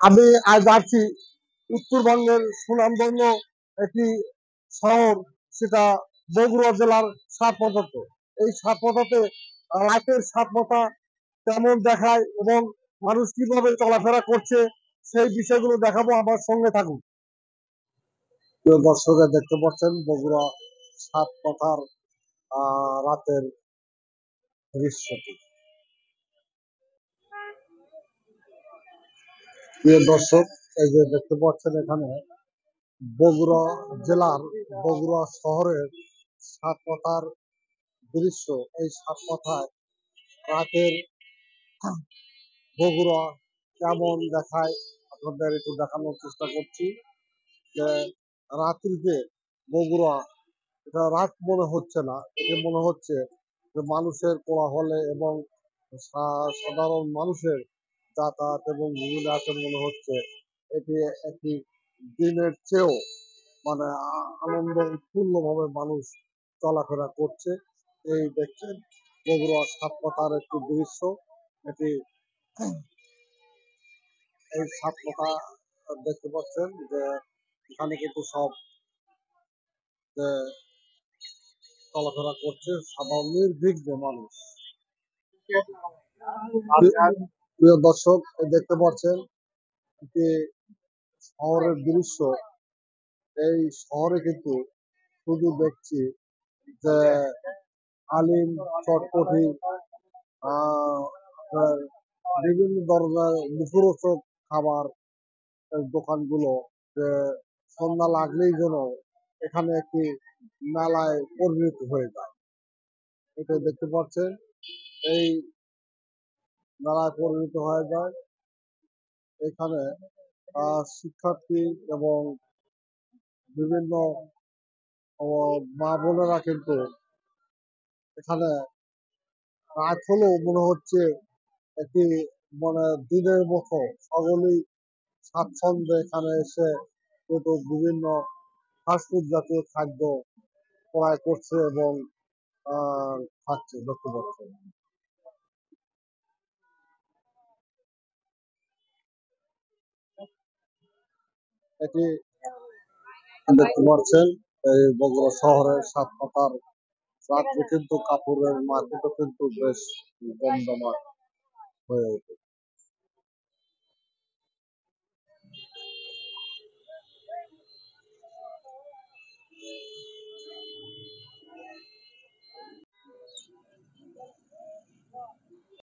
আমি আজ আছি উত্তরবঙ্গের সুনামধন্য একটি শহর, সেটা বগুড়া জেলার সাতপথাতে। এই সাতপথাতে রাতের সাতপথা কেমন দেখায় এবং মানুষ কিভাবে চলাফেরা করছে সেই বিষয়গুলো দেখাবো, আমার সঙ্গে থাকুন। প্রিয় দর্শকরা দেখতে পাচ্ছেন বগুড়া সাতপথার রাতের দৃশ্যটি। প্রিয় দর্শক, এই যে দেখতে পাচ্ছেন এখানে বগুড়া জেলার বগুড়া শহরের সাতপথার দৃশ্য। এই সাতপথায় রাতের বগুড়া কেমন দেখায় আপনাদের একটু দেখানোর চেষ্টা করছি। যে রাত্রিতে বগুড়া, এটা রাত মনে হচ্ছে না, এটা মনে হচ্ছে যে মানুষের কোলাহলে এবং সাধারণ মানুষের যাতায়াত এবং বিভিন্ন আছে মনে হচ্ছে এটি একটি দিনের চেয়েও মানে আনন্দ উৎফুল্ল ভাবে মানুষ চলাফেরা করছে। এই দেখছেন বগুড়া সাতপথার একটি দৃশ্য। এটি এই সাতপথা দেখতে পাচ্ছেন যে এখানে কিন্তু সব যে চলাফেরা করছে সাধারণ নির্বিঘ্নে মানুষ। প্রিয় দর্শক, দেখতে পাচ্ছেন যে শহরের দৃশ্য। এই শহরে কিন্তু শুধু দেখছি যে আলিম, চটপটি, আপনার বিভিন্ন ধরনের মুখরোচক খাবার দোকানগুলো, যে সন্ধ্যা লাগলেই যেন এখানে একটি মেলায় পরিণত হয়ে যায়। এটা দেখতে পাচ্ছেন, এই মেলায় পরিণত হয়ে যায়। এখানে শিক্ষার্থী এবং বিভিন্ন মা বোনেরা কিন্তু এখানে রাত হলেও মনে হচ্ছে একটি মানে দিনের মতো সকলেই স্বাচ্ছন্দ্যে এখানে এসে কিন্তু বিভিন্ন ফাস্টফুড জাতীয় খাদ্য ক্রয় করছে এবং খাচ্ছে, দেখতে পাচ্ছে। এটি দেখতে পাচ্ছেন এই বগুড়া শহরের সাতপাতার রাত্রে কিন্তু কাপড়ের মার্কেটও কিন্তু বেশ জমজমাট হয়ে ওঠে।